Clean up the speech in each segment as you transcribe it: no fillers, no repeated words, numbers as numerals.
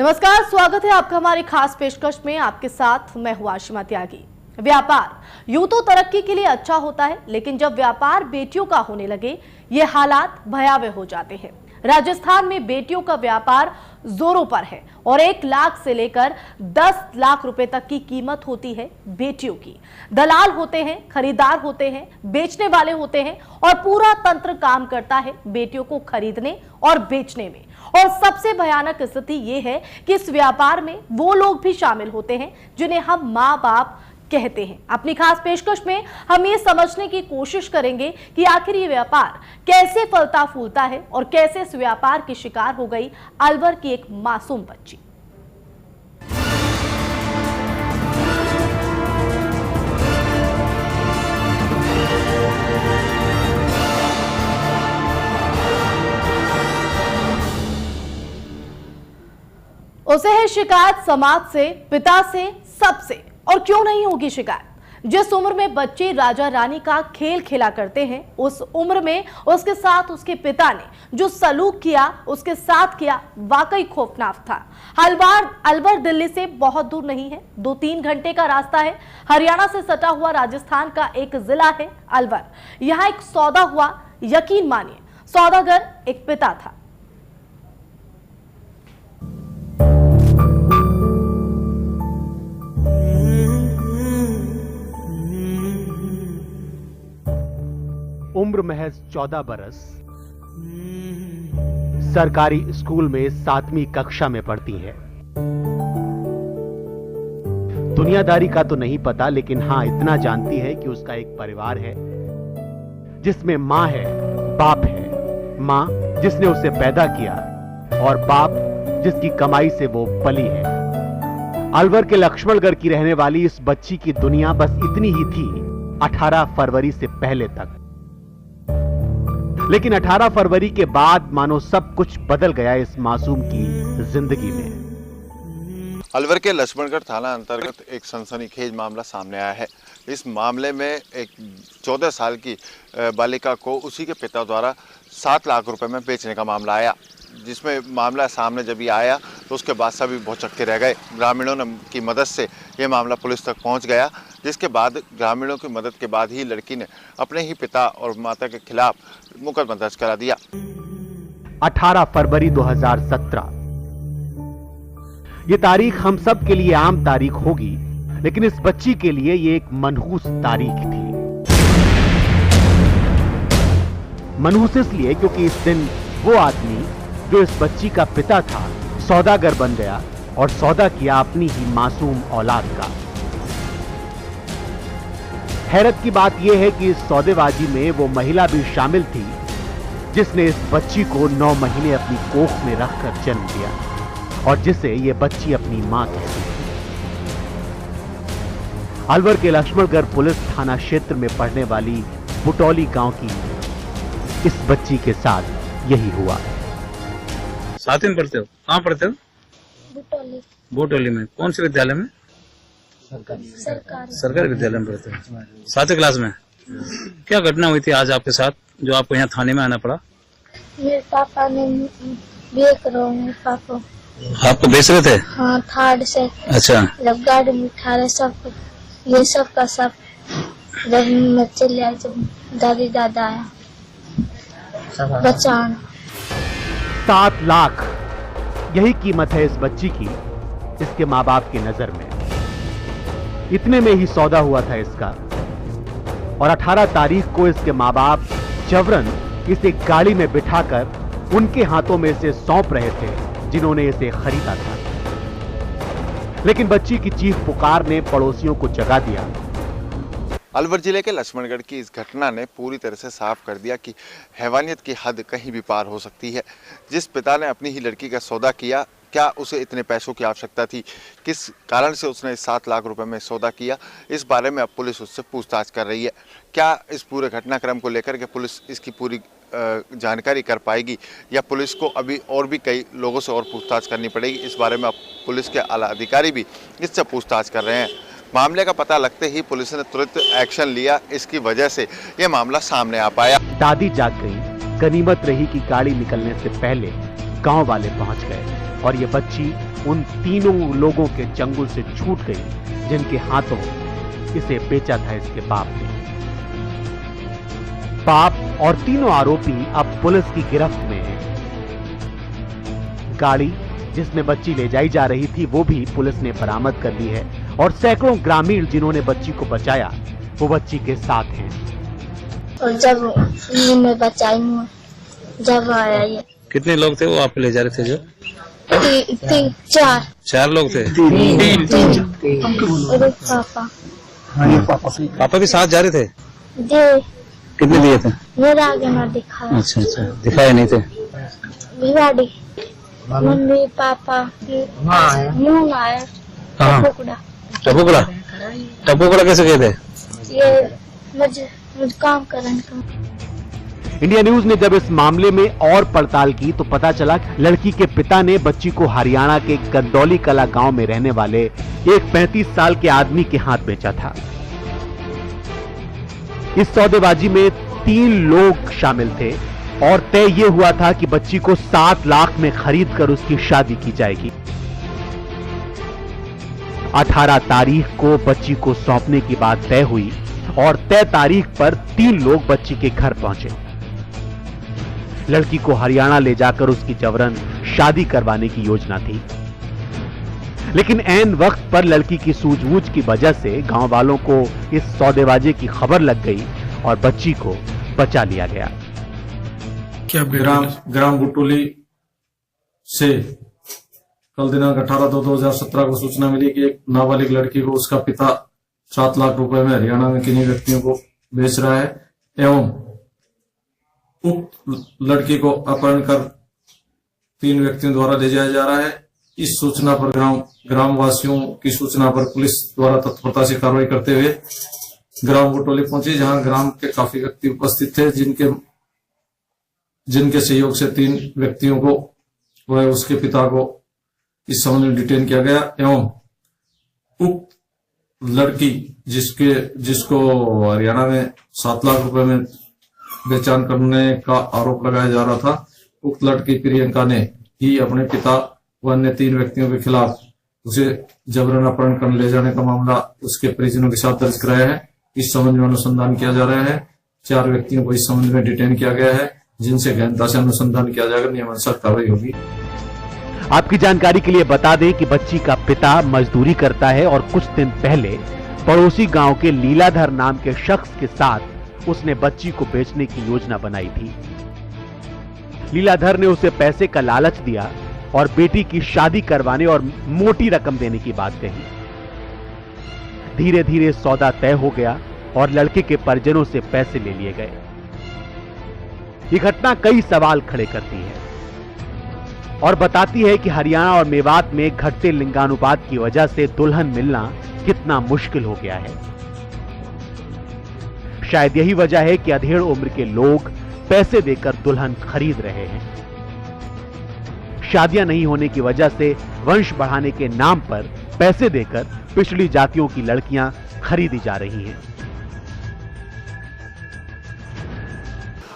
नमस्कार, स्वागत है आपका हमारी खास पेशकश में। आपके साथ मैं हूं आशिमा त्यागी। व्यापार यूं तो तरक्की के लिए अच्छा होता है, लेकिन जब व्यापार बेटियों का होने लगे ये हालात भयावह हो जाते हैं। राजस्थान में बेटियों का व्यापार जोरों पर है और 1 लाख से लेकर 10 लाख रुपए तक की कीमत होती है बेटियों की। दलाल होते हैं, खरीदार होते हैं, बेचने वाले होते हैं और पूरा तंत्र काम करता है बेटियों को खरीदने और बेचने में। और सबसे भयानक स्थिति यह है कि इस व्यापार में वो लोग भी शामिल होते हैं जिन्हें हम माँ बाप कहते हैं। अपनी खास पेशकश में हम ये समझने की कोशिश करेंगे कि आखिर ये व्यापार कैसे फलता फूलता है और कैसे इस व्यापार की शिकार हो गई अलवर की एक मासूम बच्ची। उसे है शिकायत समाज से, पिता से, सबसे। और क्यों नहीं होगी शिकायत? जिस उम्र में बच्चे राजा रानी का खेल खेला करते हैं, उस उम्र में उसके साथ उसके पिता ने जो सलूक किया, उसके साथ किया, वाकई खौफनाक था। अलवर दिल्ली से बहुत दूर नहीं है, 2-3 घंटे का रास्ता है। हरियाणा से सटा हुआ राजस्थान का एक जिला है अलवर। यहाँ एक सौदा हुआ, यकीन मानिए, सौदागर एक पिता था। उम्र महज 14 बरस, सरकारी स्कूल में 7वीं कक्षा में पढ़ती है। दुनियादारी का तो नहीं पता, लेकिन हां इतना जानती है कि उसका एक परिवार है जिसमें मां है, बाप है। मां जिसने उसे पैदा किया और बाप जिसकी कमाई से वो पली है। अलवर के लक्ष्मणगढ़ की रहने वाली इस बच्ची की दुनिया बस इतनी ही थी 18 फरवरी से पहले तक। लेकिन 18 फरवरी के बाद मानो सब कुछ बदल गया इस मासूम की जिंदगी में। अलवर के लक्ष्मणगढ़ थाना अंतर्गत एक सनसनीखेज मामला सामने आया है। इस मामले में एक 14 साल की बालिका को उसी के पिता द्वारा 7 लाख रुपए में बेचने का मामला आया, जिसमें मामला सामने जब ये आया तो उसके बाद सभी भौचक्के रह गए। ग्रामीणों की मदद से ये मामला पुलिस तक पहुंच गया, जिसके बाद ग्रामीणों की मदद के बाद ही लड़की ने अपने ही पिता और माता के खिलाफ मुकदमा दर्ज करा दिया। 18 फरवरी 2017 ये तारीख हम सब के लिए आम तारीख होगी, लेकिन इस बच्ची के लिए ये एक मनहूस तारीख थी। मनहूस इसलिए क्योंकि इस दिन वो आदमी जो इस बच्ची का पिता था सौदागर बन गया और सौदा किया अपनी ही मासूम औलाद का। हैरत की बात यह है कि इस सौदेबाजी में वो महिला भी शामिल थी जिसने इस बच्ची को 9 महीने अपनी कोख में रखकर जन्म दिया और जिसे ये बच्ची अपनी मां कहती थी। अलवर के लक्ष्मणगढ़ पुलिस थाना क्षेत्र में पड़ने वाली बुटौली गांव की इस बच्ची के साथ यही हुआ। साथ में पढ़ते हो? कहाँ पढ़ते हो? बुटौली में। कौन से विद्यालय में? सरकारी विद्यालय में पढ़ते हो। 7वीं क्लास में। क्या घटना हुई थी आज आपके साथ जो आपको यहाँ थाने में आना पड़ा? मेरे पापा ने बेच रहे हैं। पापा आपको बेच रहे थे? हाँ, थाड़ से। अच्छा। जब गाड़ी में उठा रहे सब ये सब का सब, जब मैं चले आए जब दादी दादा आया बचाना। 7 लाख यही कीमत है इस बच्ची की इसके माँ बाप की नजर में। इतने में ही सौदा हुआ था इसका और 18 तारीख को इसके माँ बाप जबरन इसे गाड़ी में बिठाकर उनके हाथों में इसे सौंप रहे थे जिन्होंने इसे खरीदा था। लेकिन बच्ची की चीख पुकार ने पड़ोसियों को जगा दिया। अलवर जिले के लक्ष्मणगढ़ की इस घटना ने पूरी तरह से साफ कर दिया कि हैवानियत की हद कहीं भी पार हो सकती है। जिस पिता ने अपनी ही लड़की का सौदा किया, क्या उसे इतने पैसों की आवश्यकता थी? किस कारण से उसने 7 लाख रुपए में सौदा किया? इस बारे में अब पुलिस उससे पूछताछ कर रही है। क्या इस पूरे घटनाक्रम को लेकर के पुलिस इसकी पूरी जानकारी कर पाएगी या पुलिस को अभी और भी कई लोगों से और पूछताछ करनी पड़ेगी? इस बारे में अब पुलिस के आला अधिकारी भी इससे पूछताछ कर रहे हैं। मामले का पता लगते ही पुलिस ने तुरंत एक्शन लिया, इसकी वजह से यह मामला सामने आ पाया। दादी जाग गई। गनीमत रही कि गाड़ी निकलने से पहले गांव वाले पहुंच गए और ये बच्ची उन तीनों लोगों के चंगुल से छूट गई जिनके हाथों इसे बेचा था इसके बाप ने। बाप और तीनों आरोपी अब पुलिस की गिरफ्त में हैं। गाड़ी जिसमें बच्ची ले जाई जा रही थी वो भी पुलिस ने बरामद कर ली है और सैकड़ों ग्रामीण जिन्होंने बच्ची को बचाया वो बच्ची के साथ हैं। और जब मैं बचाई हूँ, जब आया ये कितने लोग थे वो आप ले जा रहे थे जो? चार लोग थे। और पापा भी साथ जा रहे थे? दे कितने दिए थे? मेरा आगे ना दिखाया। अच्छा, दिखाए नहीं थे। भिवाड़ी मम्मी पापा मुँह आया। हाँ। टपुकड़ा कैसे गए थे? ये मुझे काम करने का। इंडिया न्यूज ने जब इस मामले में और पड़ताल की तो पता चला कि लड़की के पिता ने बच्ची को हरियाणा के गंदौली कला गांव में रहने वाले एक 35 साल के आदमी के हाथ बेचा था। इस सौदेबाजी में 3 लोग शामिल थे और तय यह हुआ था कि बच्ची को 7 लाख में खरीद कर उसकी शादी की जाएगी। 18 तारीख को बच्ची को सौंपने की बात तय हुई और तय तारीख पर 3 लोग बच्ची के घर पहुंचे। लड़की को हरियाणा ले जाकर उसकी जबरन शादी करवाने की योजना थी, लेकिन ऐन वक्त पर लड़की की सूझबूझ की वजह से गांव वालों को इस सौदेबाजी की खबर लग गई और बच्ची को बचा लिया गया। क्या ग्राम बुटोली से कल दिनांक 18/2/2017 को सूचना मिली कि एक नाबालिग लड़की को उसका पिता 7 लाख रुपए में हरियाणा में किन्हीं व्यक्तियों को बेच रहा है एवं उक्त लड़की को अपहरण कर 3 व्यक्तियों द्वारा ले जाया जा रहा है। इस सूचना पर ग्रामवासियों की सूचना पर पुलिस द्वारा तत्परता से कार्रवाई करते हुए ग्राम बुटोली पहुंचे, जहां ग्राम के काफी व्यक्ति उपस्थित थे, जिनके सहयोग से 3 व्यक्तियों को व उसके पिता को इस संबंध में डिटेन किया गया एवं उक्त लड़की जिसको हरियाणा में 7 लाख रुपए में बेचान करने का आरोप लगाया जा रहा था, उक्त लड़की प्रियंका ने ही अपने पिता व अन्य 3 व्यक्तियों के खिलाफ उसे जबरन अपहरण कर ले जाने का मामला उसके परिजनों के साथ दर्ज कराया है। इस संबंध में अनुसंधान किया जा रहा है। 4 व्यक्तियों को इस संबंध में डिटेन किया गया है, जिनसे गहनता से अनुसंधान किया जाकर नियमानुसार कार्रवाई होगी। आपकी जानकारी के लिए बता दें कि बच्ची का पिता मजदूरी करता है और कुछ दिन पहले पड़ोसी गांव के लीलाधर नाम के शख्स के साथ उसने बच्ची को बेचने की योजना बनाई थी। लीलाधर ने उसे पैसे का लालच दिया और बेटी की शादी करवाने और मोटी रकम देने की बात कही। धीरे धीरे सौदा तय हो गया और लड़के के परिजनों से पैसे ले लिए गए। यह घटना कई सवाल खड़े करती है और बताती है कि हरियाणा और मेवात में घटते लिंगानुपात की वजह से दुल्हन मिलना कितना मुश्किल हो गया है। शायद यही वजह है कि अधेड़ उम्र के लोग पैसे देकर दुल्हन खरीद रहे हैं। शादियां नहीं होने की वजह से वंश बढ़ाने के नाम पर पैसे देकर पिछड़ी जातियों की लड़कियां खरीदी जा रही हैं।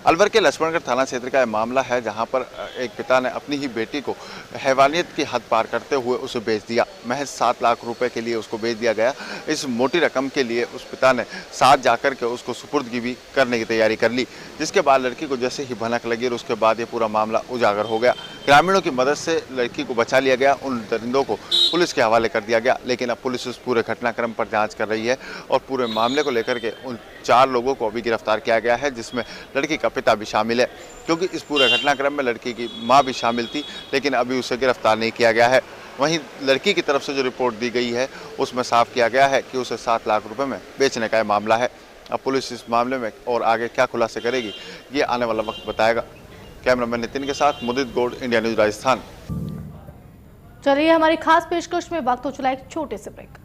अलवर के लक्ष्मणगढ़ थाना क्षेत्र का यह मामला है, जहां पर एक पिता ने अपनी ही बेटी को हैवानियत की हद पार करते हुए उसे बेच दिया। महज 7 लाख रुपए के लिए उसको बेच दिया गया। इस मोटी रकम के लिए उस पिता ने साथ जाकर के उसको सुपुर्दगी भी करने की तैयारी कर ली, जिसके बाद लड़की को जैसे ही भनक लगी और उसके बाद ये पूरा मामला उजागर हो गया। ग्रामीणों की मदद से लड़की को बचा लिया गया। उन दरिंदों को पुलिस के हवाले कर दिया गया, लेकिन अब पुलिस उस पूरे घटनाक्रम पर जाँच कर रही है और पूरे मामले को लेकर के उन 4 लोगों को अभी गिरफ्तार किया गया है, जिसमें लड़की का पिता भी शामिल है, क्योंकि इस पूरे घटनाक्रम में लड़की की मां भी शामिल थी, लेकिन अभी उसे गिरफ्तार नहीं किया गया है। वहीं लड़की की तरफ से जो रिपोर्ट दी गई है उसमें साफ किया गया है कि उसे 7 लाख रुपए में बेचने का मामला है। अब पुलिस इस मामले में और आगे क्या खुलासे करेगी ये आने वाला वक्त बताएगा। कैमरामैन नितिन के साथ मुदित गौड़, इंडिया न्यूज राजस्थान। चलिए हमारी खास पेशकश में वक्त हो चला एक छोटे से ब्रेक।